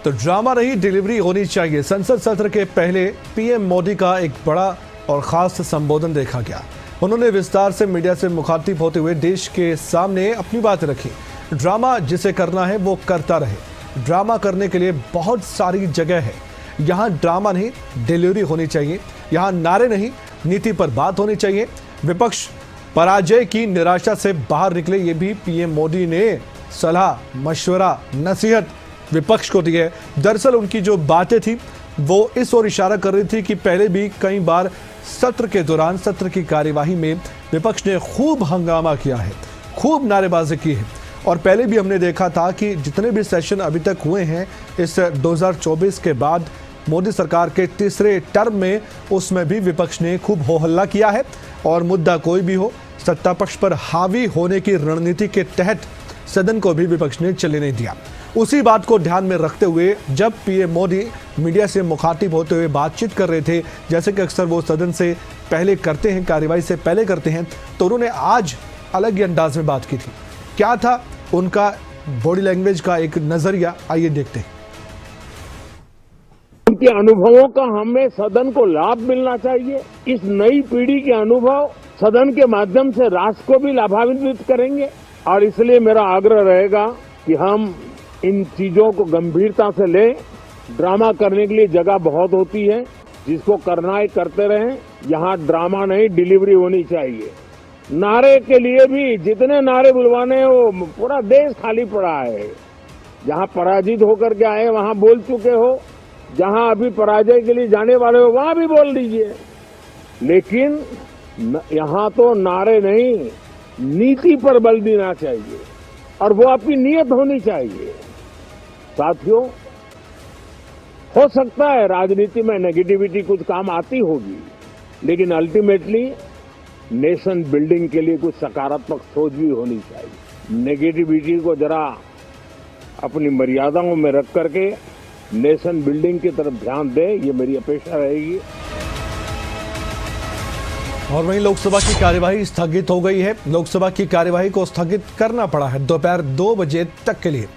तो ड्रामा नहीं, डिलीवरी होनी चाहिए। संसद सत्र के पहले पीएम मोदी का एक बड़ा और खास संबोधन देखा गया। उन्होंने विस्तार से मीडिया से मुखातिब होते हुए देश के सामने अपनी बात रखी। ड्रामा जिसे करना है वो करता रहे। ड्रामा करने के लिए बहुत सारी जगह है। यहाँ ड्रामा नहीं, डिलीवरी होनी चाहिए। यहाँ नारे नहीं, नीति पर बात होनी चाहिए। विपक्ष पराजय की निराशा से बाहर निकले, ये भी पीएम मोदी ने सलाह, मशवरा, नसीहत विपक्ष को दी है। दरअसल उनकी जो बातें थी वो इस ओर इशारा कर रही थी कि पहले भी कई बार सत्र के दौरान, सत्र की कार्यवाही में विपक्ष ने खूब हंगामा किया है, खूब नारेबाजी की है। और पहले भी हमने देखा था कि जितने भी सेशन अभी तक हुए हैं इस 2024 के बाद मोदी सरकार के तीसरे टर्म में, उसमें भी विपक्ष ने खूब हो हल्ला किया है। और मुद्दा कोई भी हो, सत्ता पक्ष पर हावी होने की रणनीति के तहत सदन को भी विपक्ष ने चलने नहीं दिया। उसी बात को ध्यान में रखते हुए जब पीएम मोदी मीडिया से मुखातिब होते हुए बातचीत कर रहे थे, जैसे कि अक्सर वो सदन से पहले करते हैं, कार्यवाही से पहले करते हैं, तो उन्होंने आज अलग ही अंदाज में बात की थी। क्या था उनका बॉडी लैंग्वेज का एक नजरिया, आइए देखते हैं। उनके अनुभवों का हमें सदन को लाभ मिलना चाहिए। इस नई पीढ़ी के अनुभव सदन के माध्यम से राष्ट्र को भी लाभान्वित करेंगे। और इसलिए मेरा आग्रह रहेगा कि हम इन चीजों को गंभीरता से लें। ड्रामा करने के लिए जगह बहुत होती है, जिसको करना है करते रहें। यहाँ ड्रामा नहीं, डिलीवरी होनी चाहिए। नारे के लिए भी जितने नारे बुलवाने हैं, वो पूरा देश खाली पड़ा है। जहाँ पराजित होकर के आए वहाँ बोल चुके हो, जहाँ अभी पराजय के लिए जाने वाले हो वहाँ भी बोल दीजिए। लेकिन यहाँ तो नारे नहीं, नीति पर बल देना चाहिए और वो आपकी नीयत होनी चाहिए। साथियों, हो सकता है राजनीति में नेगेटिविटी कुछ काम आती होगी, लेकिन अल्टीमेटली नेशन बिल्डिंग के लिए कुछ सकारात्मक सोच भी होनी चाहिए। नेगेटिविटी को जरा अपनी मर्यादाओं में रख करके नेशन बिल्डिंग की तरफ ध्यान दें, ये मेरी अपेक्षा रहेगी। और वहीं लोकसभा की कार्यवाही स्थगित हो गई है। लोकसभा की कार्यवाही को स्थगित करना पड़ा है दोपहर 2 बजे तक के लिए।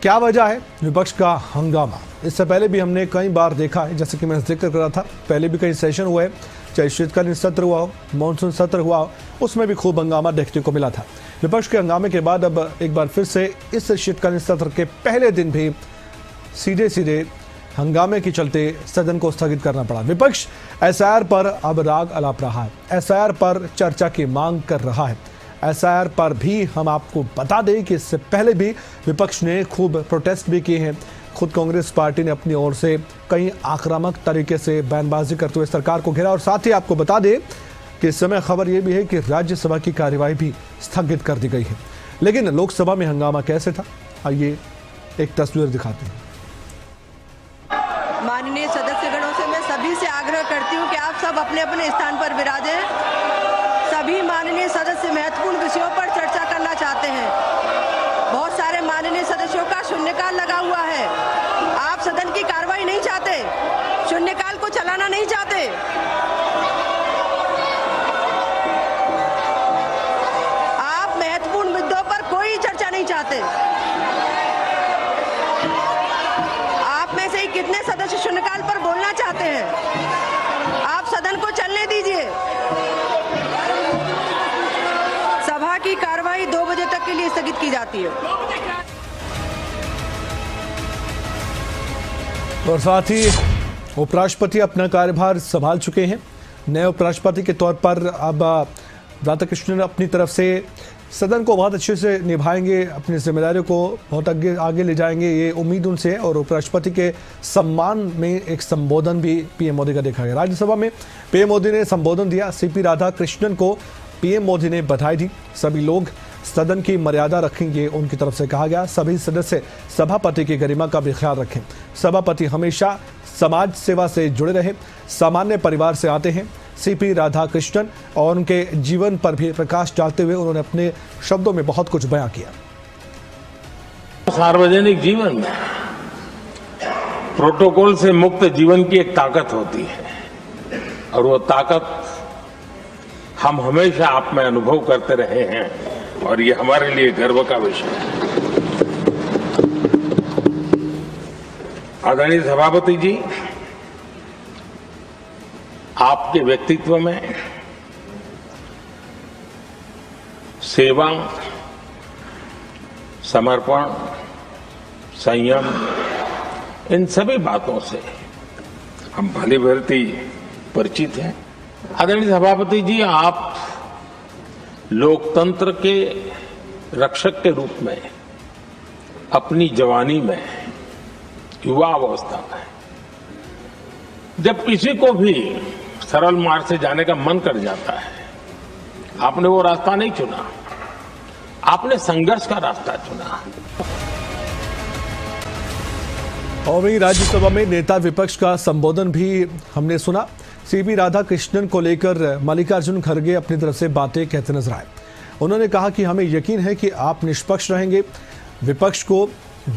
क्या वजह है? विपक्ष का हंगामा। इससे पहले भी हमने कई बार देखा है, जैसे कि मैं जिक्र कर रहा था, पहले भी कई सेशन हुए, चाहे शीतकालीन सत्र हुआ हो, मानसून सत्र हुआ हो, उसमें भी खूब हंगामा देखने को मिला था। विपक्ष के हंगामे के बाद अब एक बार फिर से इस शीतकालीन सत्र के पहले दिन भी सीधे हंगामे के चलते सदन को स्थगित करना पड़ा। विपक्ष एसआईआर पर अब राग अलाप रहा है, एसआईआर पर चर्चा की मांग कर रहा है। एसआईआर पर भी हम आपको बता दें कि इससे पहले भी विपक्ष ने खूब प्रोटेस्ट भी किए हैं। खुद कांग्रेस पार्टी ने अपनी ओर से कई आक्रामक तरीके से बयानबाजी करते हुए सरकार को घेरा। और साथ ही आपको बता दें कि इस समय खबर यह भी है कि राज्यसभा की कार्यवाही भी स्थगित कर दी गई है। लेकिन लोकसभा में हंगामा कैसे था, आइए एक तस्वीर दिखाते हैं। माननीय सदस्यगणों से मैं सभी से आग्रह करती हूं कि आप सब अपने अपने स्थान पर विराजें। सभी माननीय सदस्य महत्वपूर्ण विषयों पर चर्चा करना चाहते हैं। बहुत सारे माननीय सदस्यों का शून्यकाल लगा हुआ है। आप सदन की कार्रवाई नहीं चाहते, शून्यकाल को चलाना नहीं चाहते। आप महत्वपूर्ण मुद्दों पर कोई चर्चा नहीं चाहते। आप में से ही कितने सदस्य शून्यकाल पर बोलना चाहते हैं? आप सदन को चलने दीजिए। सभा की कार्रवाई 2 बजे तक के लिए स्थगित की जाती है। और साथ ही उपराष्ट्रपति अपना कार्यभार संभाल चुके हैं। नए उपराष्ट्रपति के तौर पर अब राधाकृष्णन अपनी तरफ से सदन को बहुत अच्छे से निभाएंगे, अपनी जिम्मेदारियों को बहुत आगे ले जाएंगे, ये उम्मीद उनसे है। और उपराष्ट्रपति के सम्मान में एक संबोधन भी पीएम मोदी का देखा गया। राज्यसभा में पीएम मोदी ने संबोधन दिया। सीपी राधाकृष्णन को पीएम मोदी ने बधाई दी। सभी लोग सदन की मर्यादा रखेंगे, उनकी तरफ से कहा गया। सभी सदस्य सभापति की गरिमा का भी ख्याल रखें। सभापति हमेशा समाज सेवा से जुड़े रहे, सामान्य परिवार से आते हैं। सीपी राधाकृष्णन और उनके जीवन पर भी प्रकाश डालते हुए उन्होंने अपने शब्दों में बहुत कुछ बयां किया। सार्वजनिक जीवन में प्रोटोकॉल से मुक्त जीवन की एक ताकत होती है और वो ताकत हम हमेशा आप में अनुभव करते रहे हैं और ये हमारे लिए गर्व का विषय है। आदरणीय सभापति जी, आपके व्यक्तित्व में सेवा, समर्पण, संयम, इन सभी बातों से हम भली भांति परिचित हैं। आदरणीय सभापति जी, आप लोकतंत्र के रक्षक के रूप में अपनी जवानी में, युवा अवस्था में, जब किसी को भी सरल मार्ग से जाने का मन कर जाता है, आपने वो रास्ता नहीं चुना, आपने संघर्ष का रास्ता चुना। और वहीं राज्यसभा में नेता विपक्ष का संबोधन भी हमने सुना। सीपी राधाकृष्णन को लेकर मल्लिकार्जुन खड़गे अपनी तरफ से बातें कहते नजर आए। उन्होंने कहा कि हमें यकीन है कि आप निष्पक्ष रहेंगे, विपक्ष को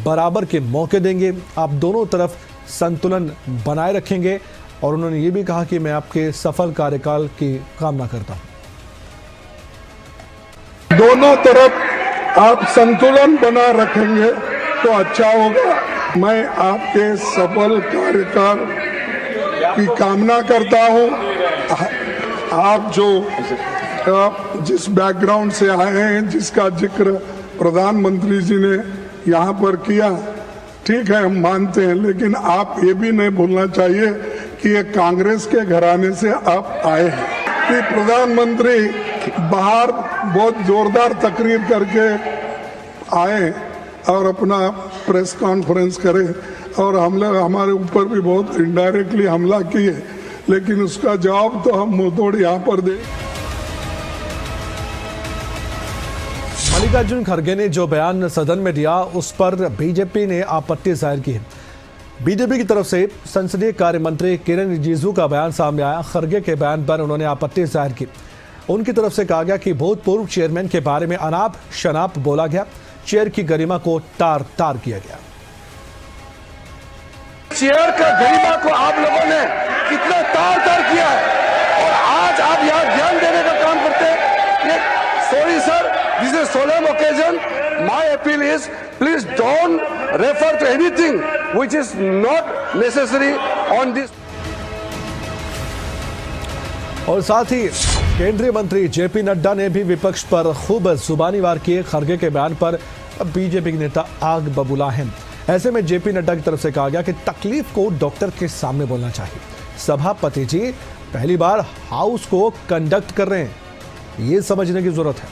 बराबर के मौके देंगे, आप दोनों तरफ संतुलन बनाए रखेंगे। और उन्होंने ये भी कहा कि मैं आपके सफल कार्यकाल की कामना करता हूं। दोनों तरफ आप संतुलन बना रखेंगे तो अच्छा होगा। मैं आपके सफल कार्यकाल की कामना करता हूं। आप जिस बैकग्राउंड से आए हैं, जिसका जिक्र प्रधानमंत्री जी ने यहाँ पर किया, ठीक है, हम मानते हैं, लेकिन आप ये भी नहीं भूलना चाहिए कि ये कांग्रेस के घराने से आप आए हैं। कि प्रधानमंत्री बाहर बहुत जोरदार तकरीर करके आए और अपना प्रेस कॉन्फ्रेंस करे और हमारे ऊपर भी बहुत इनडायरेक्टली हमला किए, लेकिन उसका जवाब तो हम मुंहतोड़ यहाँ पर दे। मल्लिकार्जुन खड़गे ने जो बयान सदन में दिया, उस पर बीजेपी ने आपत्ति जाहिर की है। बीजेपी की तरफ से संसदीय कार्य मंत्री किरेन रिजिजू का बयान सामने आया। खड़गे के बयान पर उन्होंने आपत्ति जाहिर की। उनकी तरफ से कहा गया कि भूतपूर्व चेयरमैन के बारे में अनाप शनाप बोला गया, चेयर की गरिमा को तार तार किया गया। चेयर का गरिमा को आप लोगों ने कितना तार तार किया है और आज आप यहाँ ध्यान देने का काम करते हैं। Sorry sir, this is solemn occasion. My appeal is please don't refer to anything which is not necessary on this. और साथ ही केंद्रीय मंत्री जेपी नड्डा ने भी विपक्ष पर खूब जुबानी वार किए। खड़गे के बयान पर बीजेपी के नेता आग बबूला हैं। ऐसे में जेपी नड्डा की तरफ से कहा गया कि तकलीफ को डॉक्टर के सामने बोलना चाहिए। सभापति जी पहली बार हाउस को कंडक्ट कर रहे हैं, ये समझने की जरूरत है।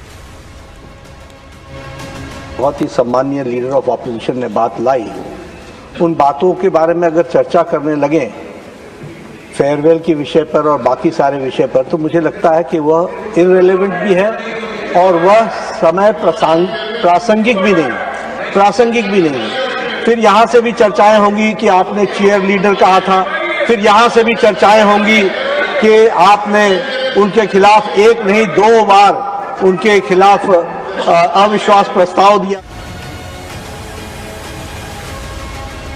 बहुत ही सम्मानीय लीडर ऑफ ऑपोजिशन ने बात लाई, उन बातों के बारे में अगर चर्चा करने लगे फेयरवेल के विषय पर और बाकी सारे विषय पर, तो मुझे लगता है कि वह इररिलेवेंट भी है और वह समय प्रासंगिक भी नहीं। फिर यहाँ से भी चर्चाएं होंगी कि आपने चेयर लीडर कहा था, फिर यहाँ से भी चर्चाएं होंगी कि आपने उनके खिलाफ एक नहीं 2 बार उनके खिलाफ अविश्वास प्रस्ताव दिया।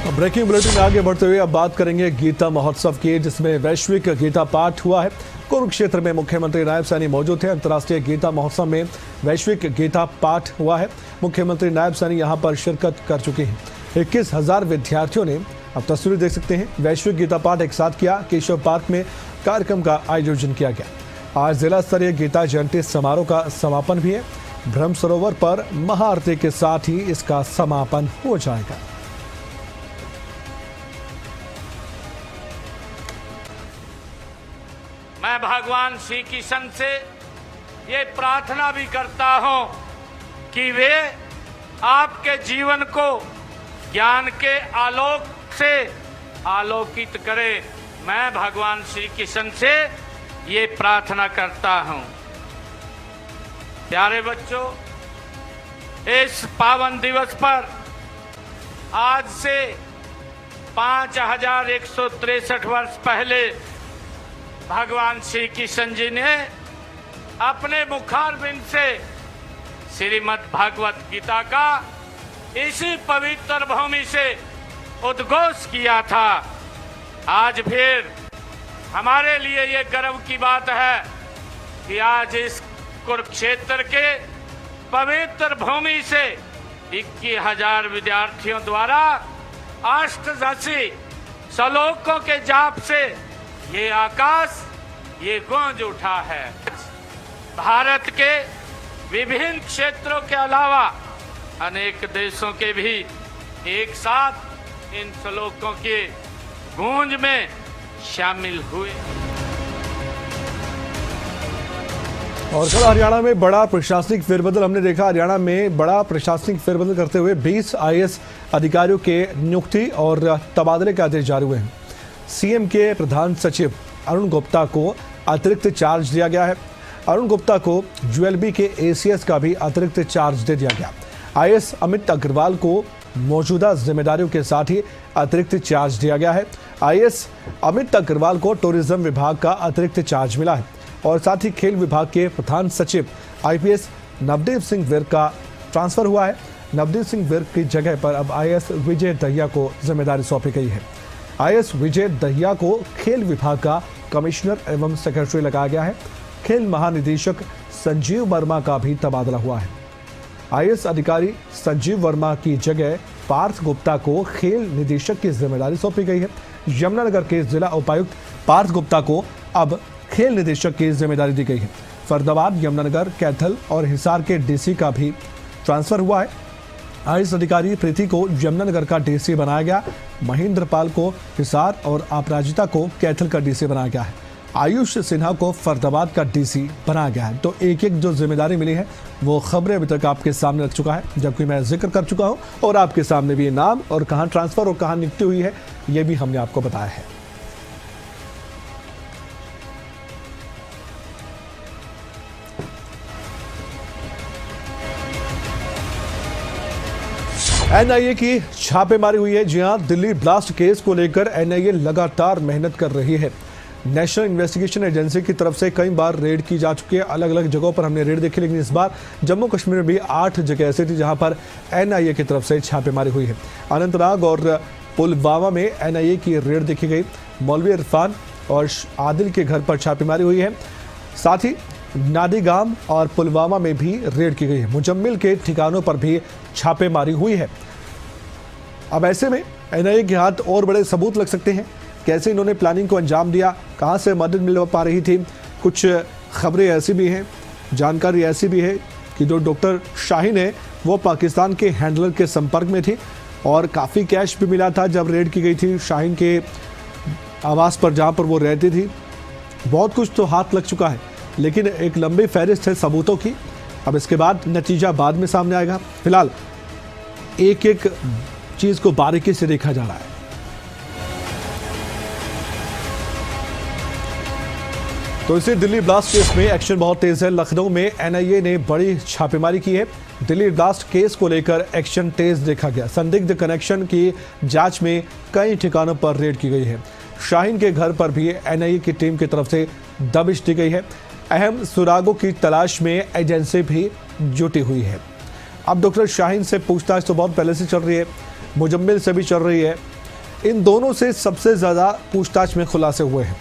ब्रेकिंग बुलेटिन में आगे बढ़ते हुए अब बात करेंगे गीता महोत्सव की, जिसमें वैश्विक गीता पाठ हुआ है। कुरुक्षेत्र में मुख्यमंत्री नायब सैनी मौजूद थे। अंतर्राष्ट्रीय गीता महोत्सव में वैश्विक गीता पाठ हुआ है। मुख्यमंत्री नायब सैनी यहां पर शिरकत कर चुके हैं। 21,000 विद्यार्थियों ने, अब तस्वीर देख सकते हैं, वैश्विक गीता पाठ एक साथ किया। केशव पार्क में कार्यक्रम का आयोजन किया गया। आज जिला स्तरीय गीता जयंती समारोह का समापन भी है। ब्रह्म सरोवर पर महाआरती के साथ ही इसका समापन हो जाएगा। मैं भगवान श्री कृष्ण से ये प्रार्थना भी करता हूं कि वे आपके जीवन को ज्ञान के आलोक से आलोकित करें। मैं भगवान श्री कृष्ण से ये प्रार्थना करता हूं। प्यारे बच्चों, इस पावन दिवस पर आज से 5163 वर्ष पहले भगवान श्री कृष्ण जी ने अपने मुखारबिंद से श्रीमद् भागवत गीता का इसी पवित्र भूमि से उद्घोष किया था। आज फिर हमारे लिए ये गर्व की बात है कि आज इस कुरुक्षेत्र के पवित्र भूमि से 21,000 विद्यार्थियों द्वारा अष्टदशी श्लोकों के जाप से ये आकाश ये गूंज उठा है। भारत के विभिन्न क्षेत्रों के अलावा अनेक देशों के भी एक साथ इन श्लोकों के गूंज में शामिल हुए। और कल हरियाणा में बड़ा प्रशासनिक फेरबदल हमने देखा। हरियाणा में बड़ा प्रशासनिक फेरबदल करते हुए 20 IAS अधिकारियों के नियुक्ति और तबादले के आदेश जारी हुए हैं। सीएम के प्रधान सचिव अरुण गुप्ता को अतिरिक्त चार्ज दिया गया है। अरुण गुप्ता को ULB के ACS का भी अतिरिक्त चार्ज दे दिया गया। IAS अमित अग्रवाल को मौजूदा जिम्मेदारियों के साथ ही अतिरिक्त चार्ज दिया गया है। IAS अमित अग्रवाल को टूरिज्म विभाग का अतिरिक्त चार्ज मिला है और साथ ही खेल विभाग के प्रधान सचिव IPS नवदीप सिंह विर्क का ट्रांसफर हुआ है। नवदीप सिंह विर्क की जगह पर अब IAS विजय दहिया को जिम्मेदारी सौंपी गई है। IAS विजय दहिया को खेल विभाग का कमिश्नर एवं सेक्रेटरी लगाया गया है। खेल महानिदेशक संजीव वर्मा का भी तबादला हुआ है। IAS अधिकारी संजीव वर्मा की जगह पार्थ गुप्ता को खेल निदेशक की जिम्मेदारी सौंपी गई है। यमुनानगर के जिला उपायुक्त पार्थ गुप्ता को अब खेल निदेशक की जिम्मेदारी दी गई है। फरीदाबाद, यमुनानगर, कैथल और हिसार के DC का भी ट्रांसफर हुआ है। IAS अधिकारी प्रीति को यमुनानगर का DC बनाया गया। महेंद्र पाल को हिसार और अपराजिता को कैथल का DC बनाया गया है। आयुष सिन्हा को फरीदाबाद का DC बनाया गया है। तो एक एक जो जिम्मेदारी मिली है वो खबरें अभी तक आपके सामने रख चुका है, जबकि मैं जिक्र कर चुका हूँ और आपके सामने भी ये नाम और कहाँ ट्रांसफर और कहाँ नियुक्ति हुई है ये भी हमने आपको बताया है। NIA की छापेमारी हुई है। जी हां, दिल्ली ब्लास्ट केस को लेकर NIA लगातार मेहनत कर रही है। नेशनल इन्वेस्टिगेशन एजेंसी की तरफ से कई बार रेड की जा चुकी है। अलग अलग जगहों पर हमने रेड देखी, लेकिन इस बार जम्मू कश्मीर में भी 8 जगह ऐसी थी जहां पर NIA की तरफ से छापेमारी हुई है। अनंतनाग और पुलवामा में NIA की रेड देखी गई। मौलवी इरफान और आदिल के घर पर छापेमारी हुई है। साथ ही नादीगाम और पुलवामा में भी रेड की गई है। मुजम्मिल के ठिकानों पर भी छापेमारी हुई है। अब ऐसे में NIA के हाथ और बड़े सबूत लग सकते हैं। कैसे इन्होंने प्लानिंग को अंजाम दिया, कहां से मदद मिल पा रही थी। कुछ खबरें ऐसी भी हैं, जानकारी ऐसी भी है कि जो डॉक्टर शाहीन है वो पाकिस्तान के हैंडलर के संपर्क में थी और काफ़ी कैश भी मिला था जब रेड की गई थी शाहीन के आवास पर जहां पर वो रहती थी। बहुत कुछ तो हाथ लग चुका है, लेकिन एक लंबी फहरिस्त है सबूतों की। अब इसके बाद नतीजा बाद में सामने आएगा। फिलहाल एक एक चीज को बारीकी से देखा जा रहा है। तो इसी दिल्ली ब्लास्ट केस में एक्शन बहुत तेज है। लखनऊ में NIA ने बड़ी छापेमारी की है। दिल्ली ब्लास्ट केस को लेकर एक्शन तेज देखा गया। संदिग्ध कनेक्शन की जांच में कई ठिकानों पर रेड की गई है। शाहीन के घर पर भी NIA की टीम की तरफ से दबिश दी गई है। अहम सुरागों की तलाश में एजेंसी भी जुटी हुई है। अब डॉक्टर शाहीन से पूछताछ तो बहुत पहले से चल रही है, मुजम्मिल से भी चल रही है। इन दोनों से सबसे ज़्यादा पूछताछ में खुलासे हुए हैं।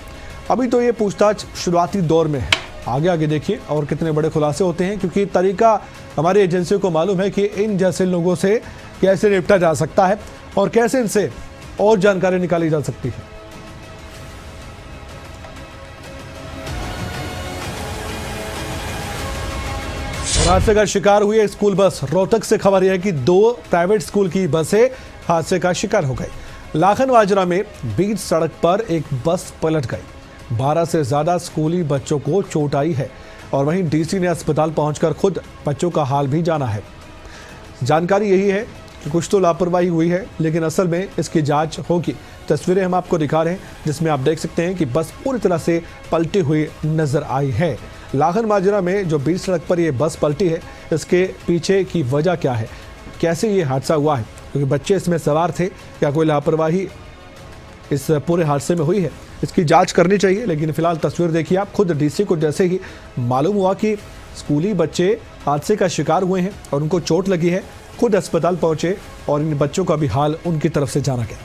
अभी तो ये पूछताछ शुरुआती दौर में है, आगे आगे देखिए और कितने बड़े खुलासे होते हैं, क्योंकि तरीका हमारी एजेंसी को मालूम है कि इन जैसे लोगों से कैसे निपटा जा सकता है और कैसे इनसे और जानकारी निकाली जा सकती है। हादसे का शिकार हुई है स्कूल बस। रोहतक से खबर यह है कि 2 प्राइवेट स्कूल की बसें हादसे का शिकार हो गई। लाखन माजरा में बीच सड़क पर एक बस पलट गई। 12 से ज्यादा स्कूली बच्चों को चोट आई है और वहीं DC ने अस्पताल पहुंचकर खुद बच्चों का हाल भी जाना है। जानकारी यही है कि कुछ तो लापरवाही हुई है, लेकिन असल में इसकी जांच होगी। तस्वीरें हम आपको दिखा रहे हैं जिसमें आप देख सकते हैं कि बस पूरी तरह से पलटी हुई नजर आई है। लाखन माजरा में जो बीच सड़क पर ये बस पलटी है, इसके पीछे की वजह क्या है, कैसे ये हादसा हुआ है, क्योंकि बच्चे इसमें सवार थे, क्या कोई लापरवाही इस पूरे हादसे में हुई है, इसकी जांच करनी चाहिए। लेकिन फिलहाल तस्वीर देखिए आप खुद। DC को जैसे ही मालूम हुआ कि स्कूली बच्चे हादसे का शिकार हुए हैं और उनको चोट लगी है, खुद अस्पताल पहुंचे और इन बच्चों का भी हाल उनकी तरफ से जाना गया।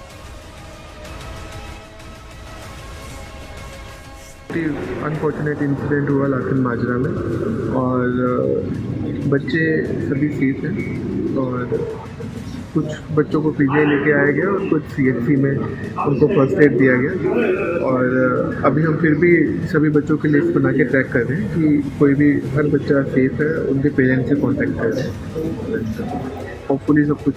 अनफॉर्चुनेट इंसिडेंट हुआ लाखन माजरा में और बच्चे सभी सेफ हैं और कुछ बच्चों को पीजीआई लेके आया गया और कुछ सीएचसी में उनको फर्स्ट एड दिया गया। और अभी हम फिर भी सभी बच्चों की लिस्ट बना के ट्रैक कर रहे हैं कि कोई भी हर बच्चा सेफ है, उनके पेरेंट्स से कांटेक्ट कर रहे हैं। होपफुली सब कुछ।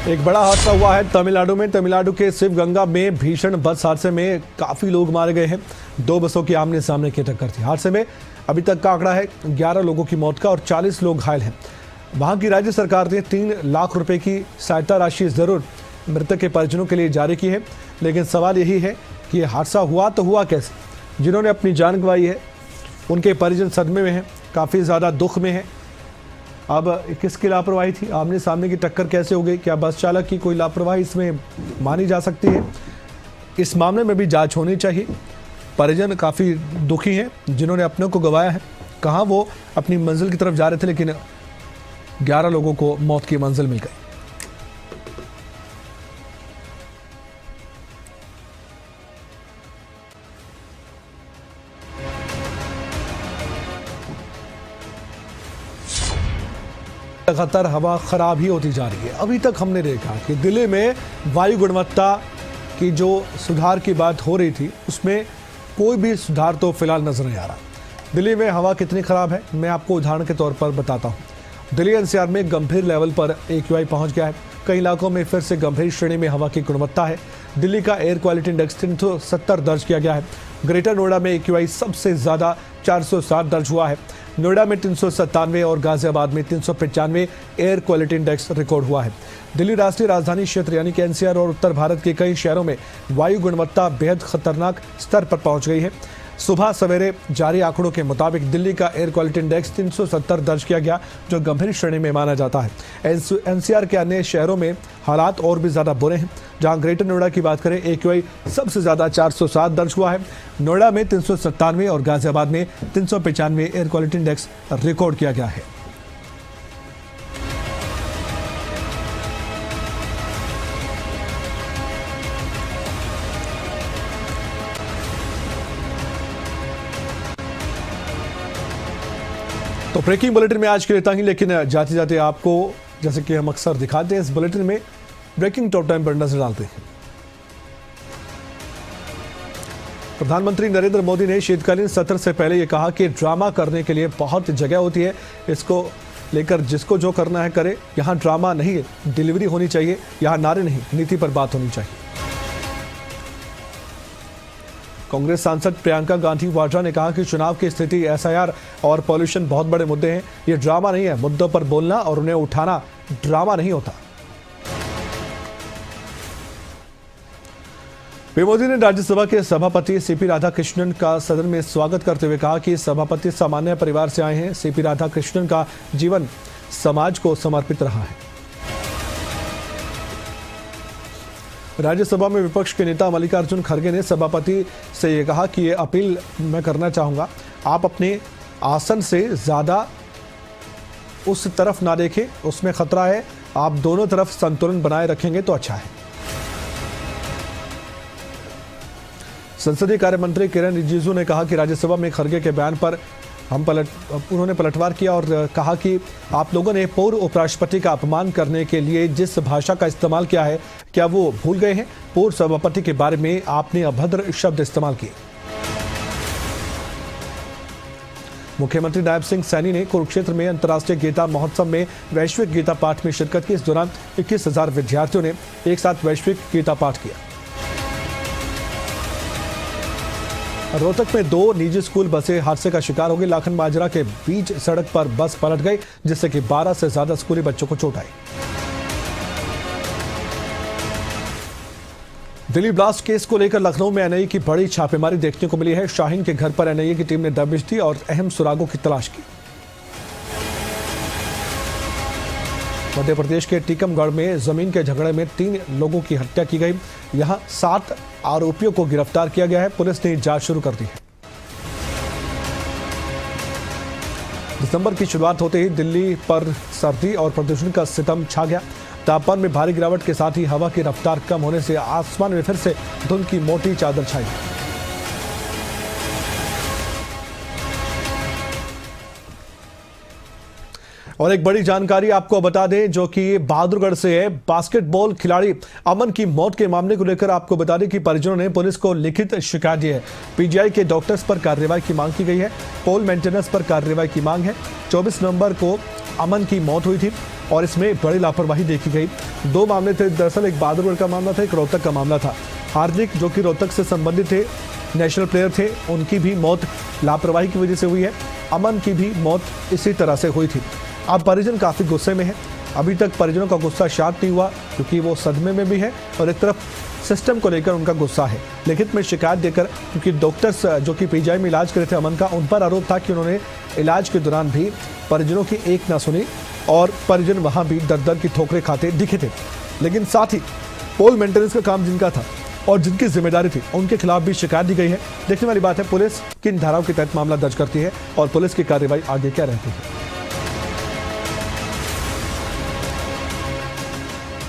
एक बड़ा हादसा हुआ है तमिलनाडु में। तमिलनाडु के शिवगंगा में भीषण बस हादसे में काफी लोग मारे गए हैं। 2 बसों की आमने सामने की टक्कर थी। हादसे में अभी तक का आंकड़ा है 11 लोगों की मौत का और 40 लोग घायल हैं। वहां की राज्य सरकार ने 3 लाख रुपए की सहायता राशि जरूर मृतक के परिजनों के लिए जारी की है, लेकिन सवाल यही है कि यह हादसा हुआ तो हुआ कैसे। जिन्होंने अपनी जान गंवाई है उनके परिजन सदमे में हैं, काफ़ी ज़्यादा दुख में हैं। अब किसकी लापरवाही थी, आमने सामने की टक्कर कैसे हो गई, क्या बस चालक की कोई लापरवाही इसमें मानी जा सकती है? इस मामले में भी जांच होनी चाहिए। परिजन काफ़ी दुखी हैं जिन्होंने अपनों को गंवाया है। कहाँ वो अपनी मंजिल की तरफ जा रहे थे, लेकिन 11 लोगों को मौत की मंजिल मिल गई। लगातार हवा खराब ही होती जा रही है। अभी तक हमने देखा कि दिल्ली में वायु गुणवत्ता की जो सुधार की बात हो रही थी उसमें कोई भी सुधार तो फिलहाल नजर नहीं आ रहा। दिल्ली में हवा कितनी खराब है मैं आपको उदाहरण के तौर पर बताता हूँ। दिल्ली एनसीआर में गंभीर लेवल पर AQI पहुंच गया है। कई इलाकों में फिर से गंभीर श्रेणी में हवा की गुणवत्ता है। दिल्ली का एयर क्वालिटी इंडेक्स 370 दर्ज किया गया है। ग्रेटर नोएडा में AQI सबसे ज्यादा 407 दर्ज हुआ है। नोएडा में 397 और गाजियाबाद में 395 एयर क्वालिटी इंडेक्स रिकॉर्ड हुआ है। दिल्ली राष्ट्रीय राजधानी क्षेत्र यानी कि NCR और उत्तर भारत के कई शहरों में वायु गुणवत्ता बेहद खतरनाक स्तर पर पहुंच गई है। सुबह सवेरे जारी आंकड़ों के मुताबिक दिल्ली का एयर क्वालिटी इंडेक्स 370 दर्ज किया गया, जो गंभीर श्रेणी में माना जाता है। NCR के अन्य शहरों में हालात और भी ज्यादा बुरे हैं। जहां ग्रेटर नोएडा की बात करें, AQI सबसे ज्यादा 407 दर्ज हुआ है। नोएडा में 397 और गाजियाबाद में 395 एयर क्वालिटी इंडेक्स रिकॉर्ड किया गया है। तो ब्रेकिंग बुलेटिन में आज के लिए इतना ही, लेकिन जाते जाते आपको जैसे कि हम अक्सर दिखाते हैं इस बुलेटिन में ब्रेकिंग टॉप टाइम पर नजर डालते हैं। प्रधानमंत्री नरेंद्र मोदी ने शीतकालीन सत्र से पहले यह कहा कि ड्रामा करने के लिए बहुत जगह होती है, इसको लेकर जिसको जो करना है करे। यहाँ ड्रामा नहीं डिलीवरी होनी चाहिए, यहाँ नारे नहीं नीति पर बात होनी चाहिए। कांग्रेस सांसद प्रियंका गांधी वाड्रा ने कहा कि चुनाव की स्थिति, SIR और पॉल्यूशन बहुत बड़े मुद्दे हैं। ये ड्रामा नहीं है। मुद्दों पर बोलना और उन्हें उठाना ड्रामा नहीं होता। पीएम मोदी ने राज्यसभा के सभापति CP राधाकृष्णन का सदन में स्वागत करते हुए कहा कि सभापति सामान्य परिवार से आए हैं। CP राधाकृष्णन का जीवन समाज को समर्पित रहा है। राज्यसभा में विपक्ष के नेता मल्लिकार्जुन खड़गे ने सभापति से यह कहा कि ये अपील मैं करना चाहूंगा, आप अपने आसन से ज्यादा उस तरफ ना देखें, उसमें खतरा है। आप दोनों तरफ संतुलन बनाए रखेंगे तो अच्छा है। संसदीय कार्य मंत्री किरण रिजिजू ने कहा कि राज्यसभा में खड़गे के बयान पर उन्होंने पलटवार किया और कहा कि आप लोगों ने पूर्व उपराष्ट्रपति का अपमान करने के लिए जिस भाषा का इस्तेमाल किया है, क्या वो भूल गए हैं? पूर्व सभापति के बारे में आपने अभद्र शब्द इस्तेमाल किए। मुख्यमंत्री नायब सिंह सैनी ने कुरुक्षेत्र में अंतर्राष्ट्रीय गीता महोत्सव में वैश्विक गीता पाठ में शिरकत की। इस दौरान 21,000 विद्यार्थियों ने एक साथ वैश्विक गीता पाठ किया। रोहतक में 2 निजी स्कूल बसें हादसे का शिकार हो गई। लाखन माजरा के बीच सड़क पर बस पलट गई, जिससे कि 12 से ज्यादा स्कूली बच्चों को चोट आई। दिल्ली ब्लास्ट केस को लेकर लखनऊ में NIA की बड़ी छापेमारी देखने को मिली है। शाहीन के घर पर NIA की टीम ने दबिश दी और अहम सुरागों की तलाश की। मध्य प्रदेश के टीकमगढ़ में जमीन के झगड़े में 3 लोगों की हत्या की गई। यहां 7 आरोपियों को गिरफ्तार किया गया है। पुलिस ने जांच शुरू कर दी है। दिसंबर की शुरुआत होते ही दिल्ली पर सर्दी और प्रदूषण का सितम छा गया। तापमान में भारी गिरावट के साथ ही हवा की रफ्तार कम होने से आसमान में फिर से धुंध की मोटी चादर छाई। और एक बड़ी जानकारी आपको बता दें जो कि बहादुरगढ़ से है। बास्केटबॉल खिलाड़ी अमन की मौत के मामले को लेकर आपको बता दें कि परिजनों ने पुलिस को लिखित शिकायत दी है। पीजीआई के डॉक्टर्स पर कार्रवाई की मांग की गई है। पोल मेंटेनेंस पर कार्रवाई की मांग है। 24 नवंबर को अमन की मौत हुई थी और इसमें बड़ी लापरवाही देखी गई। 2 मामले थे, दरअसल एक बहादुरगढ़ का मामला था, एक रोहतक का मामला था। हार्दिक जो कि रोहतक से संबंधित थे, नेशनल प्लेयर थे, उनकी भी मौत लापरवाही की वजह से हुई है। अमन की भी मौत इसी तरह से हुई थी। अब परिजन काफ़ी गुस्से में है। अभी तक परिजनों का गुस्सा शांत नहीं हुआ क्योंकि वो सदमे में भी है और एक तरफ सिस्टम को लेकर उनका गुस्सा है। लिखित में शिकायत देकर, क्योंकि डॉक्टर्स जो कि पीजीआई में इलाज कर रहे थे अमन का, उन पर आरोप था कि उन्होंने इलाज के दौरान भी परिजनों की एक ना सुनी और परिजन वहाँ भी दर दर की ठोकरें खाते दिखे थे। लेकिन साथ ही पोल मेंटेनेंस का काम जिनका था और जिनकी जिम्मेदारी थी, उनके खिलाफ भी शिकायत दी गई है। देखने वाली बात है पुलिस किन धाराओं के तहत मामला दर्ज करती है और पुलिस की कार्रवाई आगे क्या रहती है।